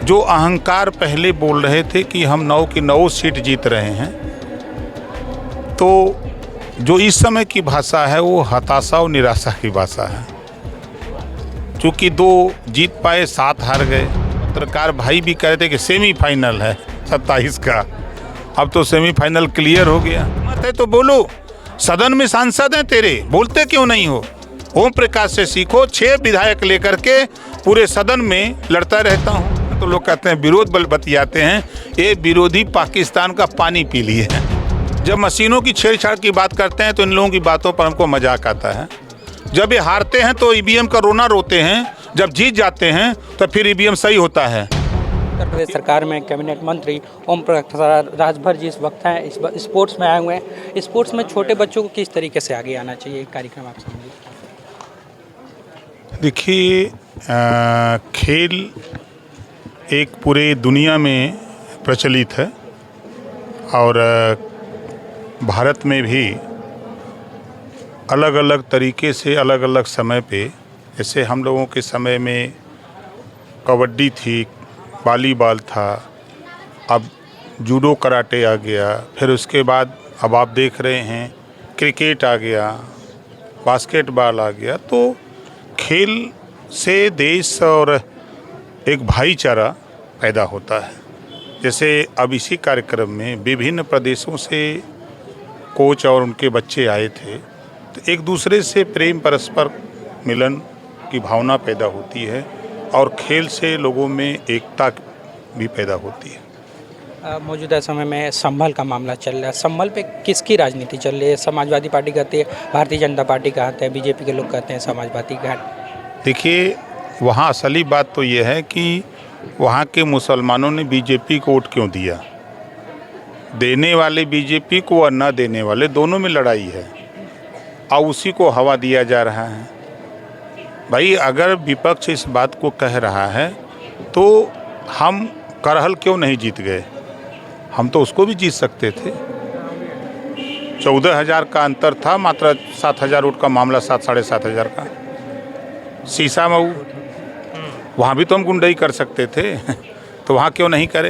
जो अहंकार पहले बोल रहे थे कि हम 9 की 9 सीट जीत रहे हैं, तो जो इस समय की भाषा है वो हताशा और निराशा की भाषा है। चूँकि 2 जीत पाए, 7 हार गए। पत्रकार भाई भी कह रहे थे कि सेमीफाइनल है 27 का, अब तो सेमीफाइनल क्लियर हो गया। मत है तो बोलो, सदन में सांसद हैं तेरे, बोलते क्यों नहीं हो? ओम प्रकाश से सीखो, 6 विधायक लेकर के पूरे सदन में लड़ता रहता हूँ। तो लोग कहते हैं विरोध बल बतियाते हैं, ये विरोधी पाकिस्तान का पानी पी लिए हैं। जब मशीनों की छेड़छाड़ की बात करते हैं तो इन लोगों की बातों पर हमको मजाक आता है। जब ये हारते हैं तो ईवीएम का रोना रोते हैं, जब जीत जाते हैं तो फिर ईवीएम सही होता है। उत्तर प्रदेश सरकार में कैबिनेट मंत्री ओम प्रकाश राजभर जी इस वक्त हैं, स्पोर्ट्स में आए हुए हैं। स्पोर्ट्स में छोटे बच्चों को किस तरीके से आगे आना चाहिए, कार्यक्रम आप समझिए। देखिए, खेल एक पूरे दुनिया में प्रचलित है और भारत में भी अलग अलग तरीके से अलग अलग समय पे, जैसे हम लोगों के समय में कबड्डी थी, वॉलीबॉल था, अब जूडो कराटे आ गया, फिर उसके बाद अब आप देख रहे हैं क्रिकेट आ गया, बास्केटबॉल आ गया। तो खेल से देश और एक भाईचारा पैदा होता है। जैसे अब इसी कार्यक्रम में विभिन्न प्रदेशों से कोच और उनके बच्चे आए थे, तो एक दूसरे से प्रेम, परस्पर मिलन की भावना पैदा होती है और खेल से लोगों में एकता भी पैदा होती है। मौजूदा समय में संभल का मामला चल रहा है। संभल पे किसकी राजनीति चल रही है? समाजवादी पार्टी कहती है, भारतीय जनता पार्टी कहते हैं, बीजेपी के लोग कहते हैं समाजवादी घाट। देखिए, वहाँ असली बात तो ये है कि वहाँ के मुसलमानों ने बीजेपी को वोट क्यों दिया। देने वाले बीजेपी को और न देने वाले, दोनों में लड़ाई है और उसी को हवा दिया जा रहा है। भाई, अगर विपक्ष इस बात को कह रहा है तो हम करहल क्यों नहीं जीत गए? हम तो उसको भी जीत सकते थे। 14,000 का अंतर था, मात्र 7,000 वोट का मामला, 7,500 का। शीशा मऊ, वहाँ भी तो हम गुंडई कर सकते थे तो वहाँ क्यों नहीं करे?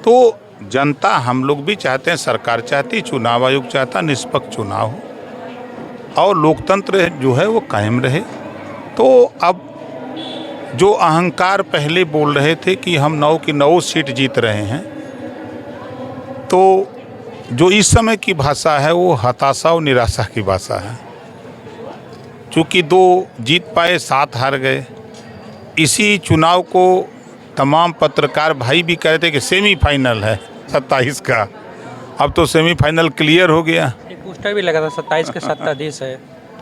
तो जनता, हम लोग भी चाहते हैं, सरकार चाहती, चुनाव आयोग चाहता निष्पक्ष चुनाव हो और लोकतंत्र जो है वो कायम रहे। तो अब जो अहंकार पहले बोल रहे थे कि हम 9 की 9 सीट जीत रहे हैं, तो जो इस समय की भाषा है वो हताशा और निराशा की भाषा है। चूँकि 2 जीत पाए, 7 हार गए। इसी चुनाव को तमाम पत्रकार भाई भी कह रहे थे कि सेमीफाइनल है 27 का, अब तो सेमीफाइनल क्लियर हो गया। एक पोस्टर भी लगा था 27 के सत्ताधीश है।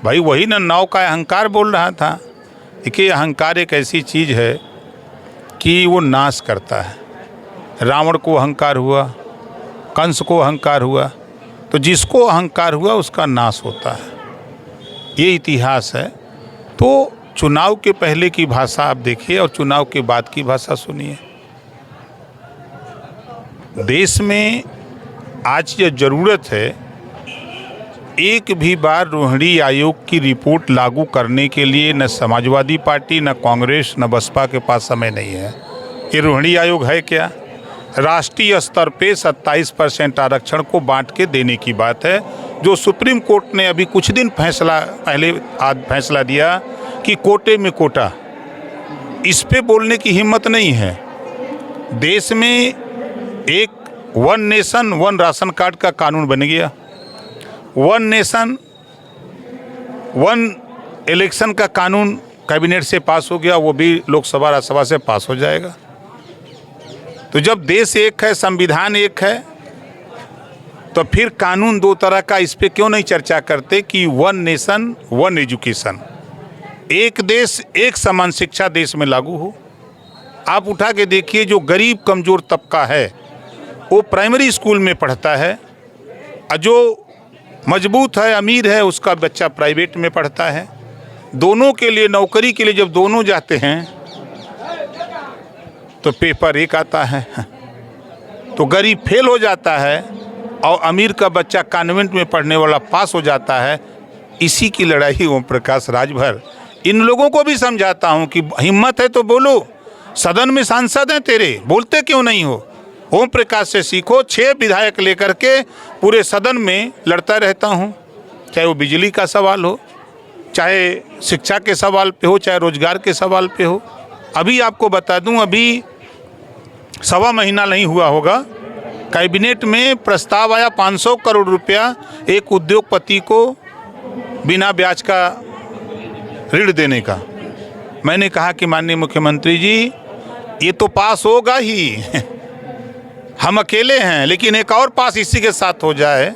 भाई वही ना 9 का अहंकार बोल रहा था। देखिए, अहंकार एक ऐसी चीज़ है कि वो नाश करता है। रावण को अहंकार हुआ, कंस को अहंकार हुआ, तो जिसको अहंकार हुआ उसका नाश होता है। ये इतिहास है। तो चुनाव के पहले की भाषा आप देखिए और चुनाव के बाद की भाषा सुनिए। देश में आज ये ज़रूरत है, एक भी बार रोहिणी आयोग की रिपोर्ट लागू करने के लिए न समाजवादी पार्टी, न कांग्रेस, न बसपा के पास समय नहीं है। ये रोहिणी आयोग है क्या? राष्ट्रीय स्तर पे 27% आरक्षण को बांट के देने की बात है, जो सुप्रीम कोर्ट ने अभी कुछ दिन पहले फैसला दिया कि कोटे में कोटा। इस पे बोलने की हिम्मत नहीं है। देश में एक 1 नेशन 1 राशन कार्ड का कानून बन गया। 1 नेशन 1 इलेक्शन का कानून कैबिनेट से पास हो गया, वो भी लोकसभा राज्यसभा से पास हो जाएगा। तो जब देश एक है, संविधान एक है, तो फिर कानून 2 तरह का, इस पे क्यों नहीं चर्चा करते कि 1 नेशन 1 एजुकेशन, एक देश एक समान शिक्षा देश में लागू हो। आप उठा के देखिए, जो गरीब कमज़ोर तबका है वो प्राइमरी स्कूल में पढ़ता है और जो मजबूत है, अमीर है, उसका बच्चा प्राइवेट में पढ़ता है। दोनों के लिए, नौकरी के लिए जब दोनों जाते हैं तो पेपर एक आता है, तो गरीब फेल हो जाता है और अमीर का बच्चा कॉन्वेंट में पढ़ने वाला पास हो जाता है। इसी की लड़ाई ओम प्रकाश राजभर इन लोगों को भी समझाता हूं कि हिम्मत है तो बोलो, सदन में सांसद हैं तेरे, बोलते क्यों नहीं हो? ओम प्रकाश से सीखो। 6 विधायक लेकर के पूरे सदन में लड़ता रहता हूँ, चाहे वो बिजली का सवाल हो, चाहे शिक्षा के सवाल पे हो, चाहे रोजगार के सवाल पे हो। अभी आपको बता दूं, अभी 1.25 महीना नहीं हुआ होगा, कैबिनेट में प्रस्ताव आया 500 करोड़ रुपया एक उद्योगपति को बिना ब्याज का ऋण देने का। मैंने कहा कि माननीय मुख्यमंत्री जी, ये तो पास होगा ही, हम अकेले हैं, लेकिन एक और पास इसी के साथ हो जाए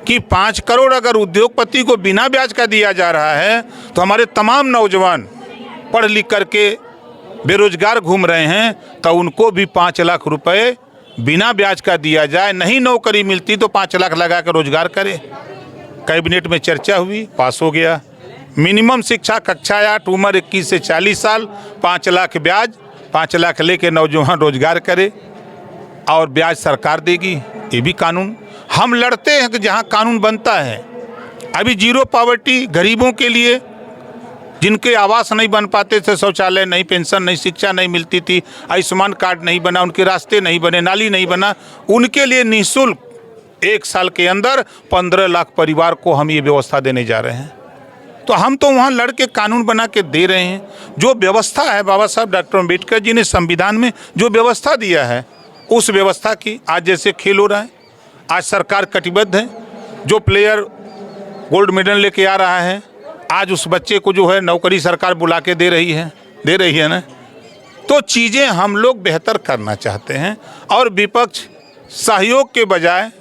कि 5 करोड़ अगर उद्योगपति को बिना ब्याज का दिया जा रहा है तो हमारे तमाम नौजवान पढ़ लिख करके बेरोजगार घूम रहे हैं, तो उनको भी 5 लाख रुपए बिना ब्याज का दिया जाए। नहीं नौकरी मिलती तो 5 लाख लगा कर रोजगार करे। कैबिनेट में चर्चा हुई, पास हो गया। मिनिमम शिक्षा कक्षा 8, उम्र 21 से 40 साल, 5 लाख ब्याज, 5 लाख लेके नौजवान रोजगार करे और ब्याज सरकार देगी। ये भी कानून हम लड़ते हैं कि जहाँ कानून बनता है। अभी जीरो पॉवर्टी गरीबों के लिए, जिनके आवास नहीं बन पाते थे, शौचालय नहीं, पेंशन नहीं, शिक्षा नहीं मिलती थी, आयुष्मान कार्ड नहीं बना, उनके रास्ते नहीं बने, नाली नहीं बना, उनके लिए निःशुल्क 1 साल के अंदर 15 लाख परिवार को हम ये व्यवस्था देने जा रहे हैं। तो हम तो वहाँ लड़ के कानून बना के दे रहे हैं। जो व्यवस्था है बाबा साहब डॉक्टर अम्बेडकर जी ने संविधान में जो व्यवस्था दिया है, उस व्यवस्था की आज जैसे खेल हो रहा है, आज सरकार कटिबद्ध है। जो प्लेयर गोल्ड मेडल लेके आ रहा है, आज उस बच्चे को जो है नौकरी सरकार बुला के दे रही है ना। तो चीज़ें हम लोग बेहतर करना चाहते हैं और विपक्ष सहयोग के बजाय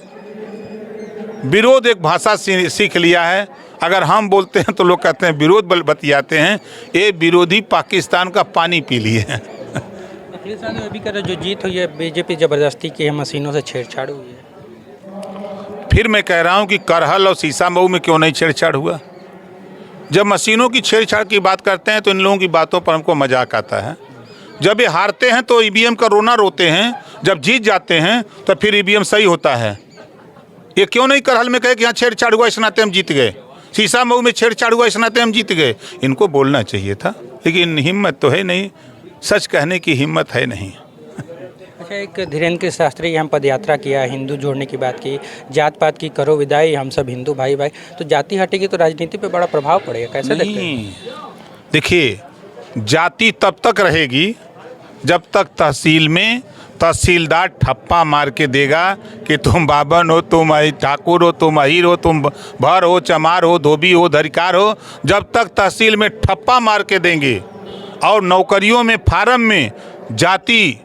विरोध एक भाषा सीख लिया है। अगर हम बोलते हैं तो लोग कहते हैं विरोध बतियाते हैं। ये विरोधी पाकिस्तान का पानी पी लिए हैं। अखिलेश यादव अभी का जो जीत हुई है, बीजेपी ज़बरदस्ती की है, मशीनों से छेड़छाड़ हुई है। फिर मैं कह रहा हूँ कि करहल और सीसा मऊ में क्यों नहीं छेड़छाड़ हुआ? जब मशीनों की छेड़छाड़ की बात करते हैं तो इन लोगों की बातों पर हमको मजाक आता है। जब ये हारते हैं तो ईवीएम का रोना रोते हैं, जब जीत जाते हैं तो फिर ईवीएम सही होता है। ये क्यों नहीं करहल में कहे कि यहाँ छेड़छाड़ हुआ इस नाते हम जीत गए, सीसा मऊ में छेड़छाड़ हुआ इस नाते हम जीत गए? इनको बोलना चाहिए था, लेकिन हिम्मत तो है नहीं, सच कहने की हिम्मत है नहीं। अच्छा, एक धीरेन्द्र शास्त्री यहाँ पद यात्रा किया, हिंदू जोड़ने की बात की, जात पात की करो विदाई, हम सब हिंदू भाई भाई। तो जाति हटेगी तो राजनीति पे बड़ा प्रभाव पड़ेगा, कैसे देखते हैं? देखिए, जाति तब तक रहेगी जब तक तहसील में तहसीलदार ठप्पा मार के देगा कि तुम बाबन हो, तुम ठाकुर हो, तुम अहीर हो, तुम भर हो, चमार हो, धोबी हो, धरिकार हो। जब तक तहसील में ठप्पा मार के देंगे और नौकरियों में फार्म में जाति,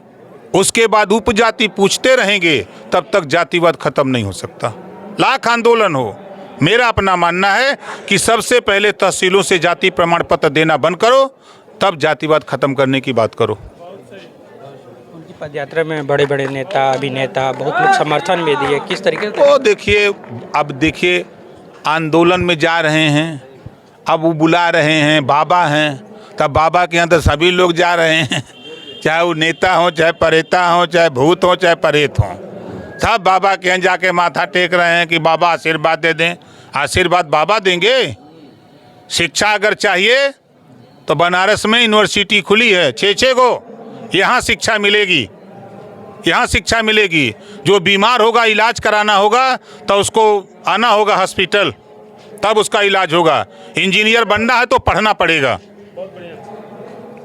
उसके बाद उपजाति पूछते रहेंगे, तब तक जातिवाद खत्म नहीं हो सकता। लाख आंदोलन हो, मेरा अपना मानना है कि सबसे पहले तहसीलों से जाति प्रमाण पत्र देना बंद करो, तब जातिवाद खत्म करने की बात करो। उनकी पदयात्रा में बड़े बड़े नेता, अभिनेता, बहुत लोग समर्थन भी दिए, किस तरीके से? वो देखिए, अब देखिए, आंदोलन में जा रहे हैं, अब वो बुला रहे हैं, बाबा हैं, तब बाबा के यहाँ तो सभी लोग जा रहे हैं, चाहे वो नेता हो, चाहे परेता हो, चाहे भूत हो, चाहे परेत हो, सब बाबा के यहाँ जाके माथा टेक रहे हैं कि बाबा आशीर्वाद दे दें। आशीर्वाद बाबा देंगे? शिक्षा अगर चाहिए तो बनारस में यूनिवर्सिटी खुली है, 6 गो, यहाँ शिक्षा मिलेगी, यहाँ शिक्षा मिलेगी। जो बीमार होगा, इलाज कराना होगा तो उसको आना होगा हॉस्पिटल, तब उसका इलाज होगा। इंजीनियर बनना है तो पढ़ना पड़ेगा।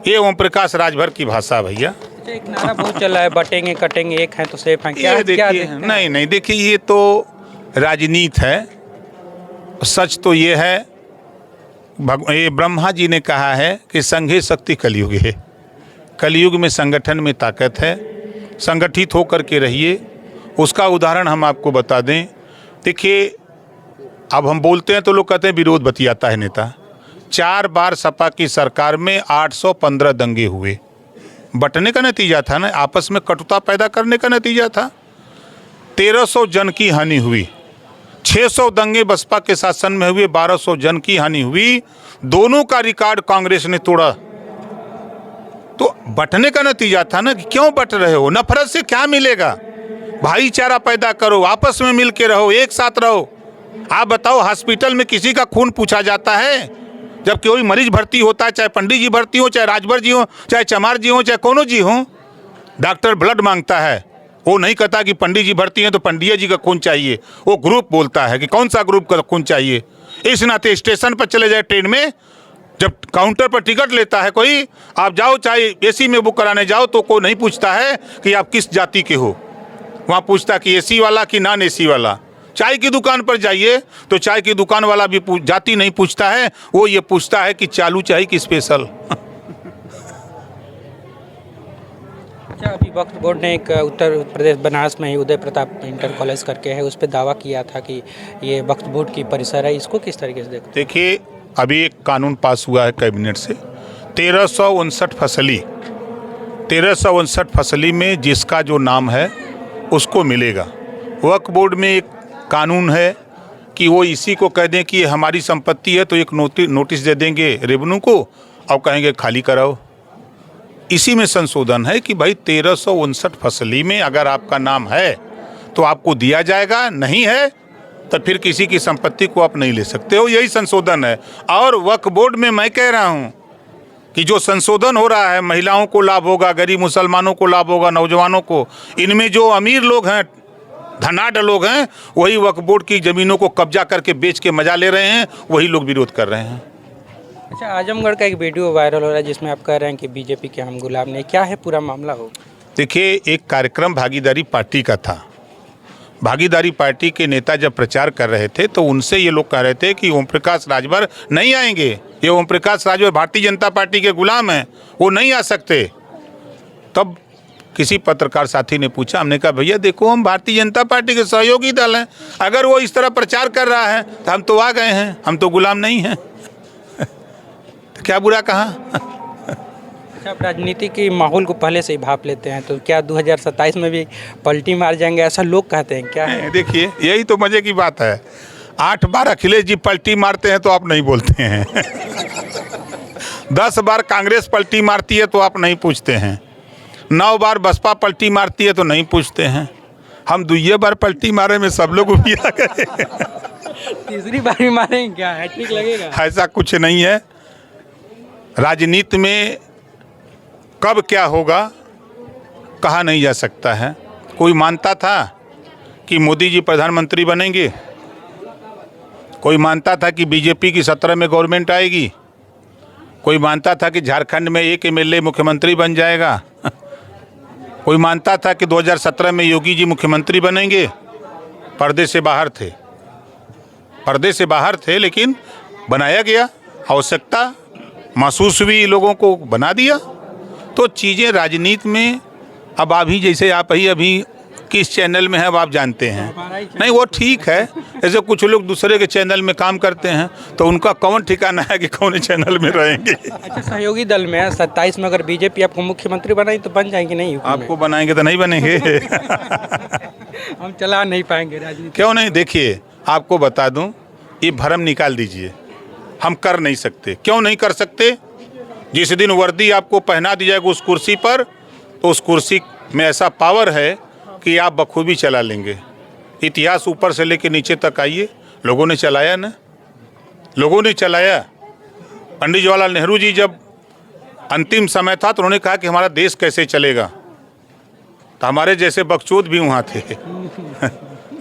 ये ओम प्रकाश राजभर की भाषा भैया। अच्छा, एक नारा बहुत चल रहा है, बटेंगे कटेंगे एक हैं तो सेफ हैं, क्या देखिए, नहीं देखिए, ये तो राजनीति है। सच तो ये है, ये ब्रह्मा जी ने कहा है कि संघे शक्ति कलयुग है। कलयुग में संगठन में ताकत है, संगठित होकर के रहिए। उसका उदाहरण हम आपको बता दें। देखिए, अब हम बोलते हैं तो लोग कहते हैं विरोध बतियाता है नेता। 4 बार सपा की सरकार में 815 दंगे हुए, बंटने का नतीजा था ना, आपस में कटुता पैदा करने का नतीजा था। 1300 जन की हानि हुई, 600 दंगे बसपा के शासन में हुए, 1200 जन की हानि हुई। दोनों का रिकॉर्ड कांग्रेस ने तोड़ा। तो बंटने का नतीजा था ना। कि क्यों बंट रहे हो? नफरत से क्या मिलेगा? भाईचारा पैदा करो, आपस में मिल के रहो, एक साथ रहो। आप बताओ, हॉस्पिटल में किसी का खून पूछा जाता है? जब कोई मरीज भर्ती होता है, चाहे पंडित जी भर्ती हो, चाहे राजभर जी हो, चाहे चमार जी हो, चाहे कोनो जी हो, डॉक्टर ब्लड मांगता है। वो नहीं कहता कि पंडित जी भर्ती हैं तो पंडिया जी का खून चाहिए, वो ग्रुप बोलता है कि कौन सा ग्रुप का खून चाहिए। इस नाते स्टेशन पर चले जाए ट्रेन में, जब काउंटर पर टिकट लेता है कोई, आप जाओ चाहे एसी में बुक कराने जाओ तो कोई नहीं पूछता है कि आप किस जाति के हो, वहाँ पूछता कि एसी वाला कि नॉन एसी वाला। चाय की दुकान पर जाइए तो चाय की दुकान वाला भी जाति नहीं पूछता है, वो ये पूछता है कि चालू चाय की स्पेशल। अच्छा, अभी वक्फ बोर्ड ने एक उत्तर प्रदेश बनारस में ही उदय प्रताप इंटर कॉलेज करके है, उस पर दावा किया था कि ये वक्फ बोर्ड की परिसर है, इसको किस तरीके से देखते हैं? देखिए, अभी एक कानून पास हुआ है कैबिनेट से, 1359 फसली में जिसका जो नाम है उसको मिलेगा। वक्फ बोर्ड में एक कानून है कि वो इसी को कह दें कि ये हमारी संपत्ति है तो एक नोटिस दे देंगे रेवेन्यू को और कहेंगे खाली कराओ। इसी में संशोधन है कि भाई 1359 फसली में अगर आपका नाम है तो आपको दिया जाएगा, नहीं है तो फिर किसी की संपत्ति को आप नहीं ले सकते हो। यही संशोधन है। और वक्फ बोर्ड में मैं कह रहा हूँ कि जो संशोधन हो रहा है, महिलाओं को लाभ होगा, गरीब मुसलमानों को लाभ होगा, नौजवानों को। इनमें जो अमीर लोग हैं, धनाढ़ लोग हैं, वही वक्फ बोर्ड की ज़मीनों को कब्जा करके बेच के मजा ले रहे हैं, वही लोग विरोध कर रहे हैं। अच्छा, आजमगढ़ का एक वीडियो वायरल हो रहा है जिसमें आप कह रहे हैं कि बीजेपी के हम गुलाम नहीं, क्या है पूरा मामला? हो देखिए, एक कार्यक्रम भागीदारी पार्टी का था। भागीदारी पार्टी के नेता जब प्रचार कर रहे थे तो उनसे ये लोग कह रहे थे कि ओम प्रकाश राजभर नहीं आएंगे, ये ओम प्रकाश राजभर भारतीय जनता पार्टी के गुलाम हैं, वो नहीं आ सकते। तब किसी पत्रकार साथी ने पूछा, हमने कहा भैया देखो, हम भारतीय जनता पार्टी के सहयोगी दल हैं, अगर वो इस तरह प्रचार कर रहा है तो हम तो आ गए हैं, हम तो गुलाम नहीं हैं। तो क्या बुरा कहा? अच्छा, आप राजनीति के माहौल को पहले से ही भाप लेते हैं, तो क्या 2027 में भी पलटी मार जाएंगे, ऐसा लोग कहते हैं? क्या है? देखिए, यही तो मजे की बात है। 8 बार अखिलेश जी पलटी मारते हैं तो आप नहीं बोलते हैं। 10 बार कांग्रेस पलटी मारती है तो आप नहीं पूछते हैं। 9 बार बसपा पलटी मारती है तो नहीं पूछते हैं। हम 2 बार पलटी मारे में सब लोग भी आ गए। तीसरी बार भी मारेंगे क्या? हैट्रिक लगेगा? ऐसा कुछ नहीं है। राजनीति में कब क्या होगा कहा नहीं जा सकता है। कोई मानता था कि मोदी जी प्रधानमंत्री बनेंगे, कोई मानता था कि बीजेपी की 17 में गवर्नमेंट आएगी, कोई मानता था कि झारखंड में एक एमएलए मुख्यमंत्री बन जाएगा, कोई मानता था कि 2017 में योगी जी मुख्यमंत्री बनेंगे। पर्दे से बाहर थे, लेकिन बनाया गया। आवश्यकता महसूस हुई, लोगों को बना दिया। तो चीज़ें राजनीति में अब अभी जैसे आप ही अभी किस चैनल में है अब आप जानते हैं, नहीं वो ठीक है। ऐसे कुछ लोग दूसरे के चैनल में काम करते हैं तो उनका कौन ठिकाना है कि कौन चैनल में रहेंगे। अच्छा, सहयोगी दल में 27 में अगर बीजेपी आपको मुख्यमंत्री बनाई तो बन जाएंगे? नहीं, आपको बनाएंगे तो नहीं बनेंगे। हम चला नहीं पाएंगे राजनीति। क्यों नहीं? देखिए, आपको बता दूं, ये भरम निकाल दीजिए, हम कर नहीं सकते। क्यों नहीं कर सकते? जिस दिन वर्दी आपको पहना दी जाएगी उस कुर्सी पर, तो उस कुर्सी में ऐसा पावर है कि आप बखूबी चला लेंगे। इतिहास ऊपर से लेकर नीचे तक आइए, लोगों ने चलाया ना, लोगों ने चलाया। पंडित जवाहरलाल नेहरू जी जब अंतिम समय था तो उन्होंने कहा कि हमारा देश कैसे चलेगा, तो हमारे जैसे बकचोद भी वहाँ थे।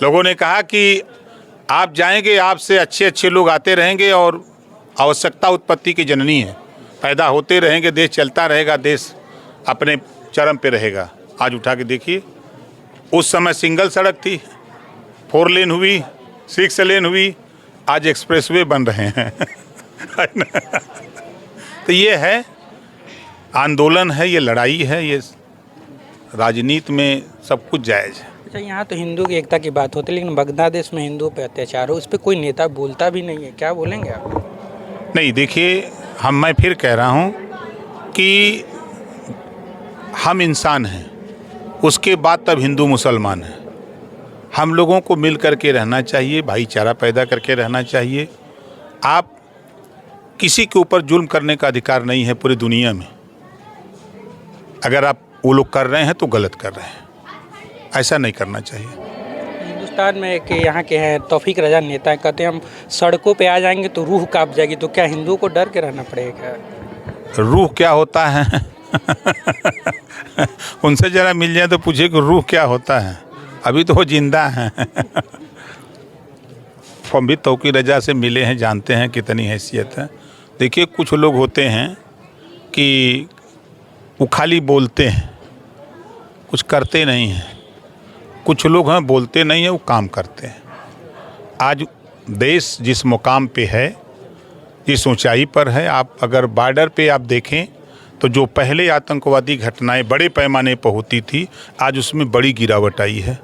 लोगों ने कहा कि आप जाएंगे, आपसे अच्छे अच्छे लोग आते रहेंगे और आवश्यकता उत्पत्ति की जननी है, पैदा होते रहेंगे, देश चलता रहेगा, देश अपने चरम पे रहेगा। आज उठा के देखिए, उस समय सिंगल सड़क थी, 4 लेन हुई, 6 लेन हुई, आज एक्सप्रेसवे बन रहे हैं। तो ये है आंदोलन है, ये लड़ाई है, ये राजनीति में सब कुछ जायज़ है। अच्छा, यहाँ तो हिंदू की एकता की बात होती है, लेकिन बांग्लादेश में हिंदुओं पे अत्याचार हो, उस पर कोई नेता बोलता भी नहीं है, क्या बोलेंगे आप? नहीं, देखिए, मैं फिर कह रहा हूँ कि हम इंसान हैं, उसके बाद तब हिंदू मुसलमान हैं। हम लोगों को मिल करके रहना चाहिए, भाईचारा पैदा करके रहना चाहिए। आप किसी के ऊपर जुल्म करने का अधिकार नहीं है पूरी दुनिया में। अगर आप वो लोग कर रहे हैं तो गलत कर रहे हैं, ऐसा नहीं करना चाहिए। बलूचिस्तान में कि यहाँ के हैं तौफीक रजा नेता हैं, कहते हैं हम सड़कों पे आ जाएंगे तो रूह कांप जाएगी, तो क्या हिंदुओं को डर के रहना पड़ेगा? रूह क्या होता है? उनसे जरा मिल जाए तो पूछे कि रूह क्या होता है। अभी तो वो जिंदा हैं। हम भी तौफीक रजा से मिले हैं, जानते हैं कितनी हैसियत है। देखिए, कुछ लोग होते हैं कि वो खाली बोलते हैं, कुछ करते नहीं हैं। कुछ लोग हैं बोलते नहीं हैं, वो काम करते हैं। आज देश जिस मुकाम पे है, जिस ऊंचाई पर है, आप अगर बॉर्डर पे आप देखें तो जो पहले आतंकवादी घटनाएं बड़े पैमाने पर होती थी, आज उसमें बड़ी गिरावट आई है।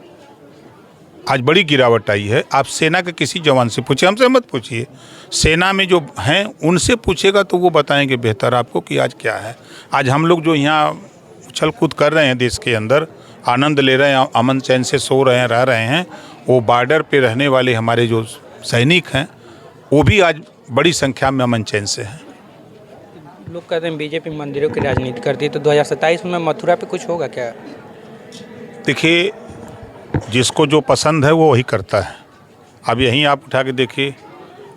आज बड़ी गिरावट आई है। आप सेना के किसी जवान से पूछिए, हमसे मत पूछिए, सेना में जो हैं उनसे पूछेगा तो वो बताएंगे बेहतर आपको कि आज क्या है। आज हम लोग जो यहाँ उछल कूद कर रहे हैं, देश के अंदर आनंद ले रहे हैं, अमन चैन से सो रहे हैं, रह रहे हैं, वो बॉर्डर पे रहने वाले हमारे जो सैनिक हैं वो भी आज बड़ी संख्या में अमन चैन से हैं। लोग कहते हैं बीजेपी मंदिरों की राजनीति करती है, तो 2027 में मथुरा पे कुछ होगा क्या? देखिए, जिसको जो पसंद है वो वही करता है। अब यहीं आप उठा के देखिए,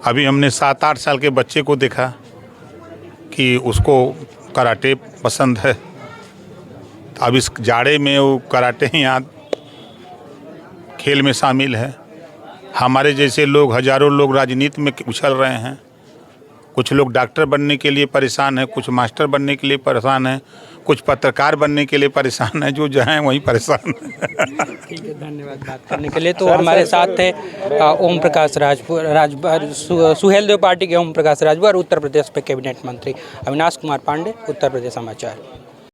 अभी हमने 7-8 साल के बच्चे को देखा कि उसको कराटे पसंद है। अब इस जाड़े में वो कराटे यहाँ खेल में शामिल है। हमारे जैसे लोग, हजारों लोग राजनीति में उछल रहे हैं। कुछ लोग डॉक्टर बनने के लिए परेशान हैं, कुछ मास्टर बनने के लिए परेशान हैं, कुछ पत्रकार बनने के लिए परेशान हैं, जो जहाँ वहीं परेशान हैं। ठीक है, धन्यवाद बात करने के लिए। तो हमारे साथ थे ओम प्रकाश राजभर, सुहेलदेव पार्टी के ओम प्रकाश राजभर, उत्तर प्रदेश के कैबिनेट मंत्री। अविनाश कुमार पांडे, उत्तर प्रदेश समाचार।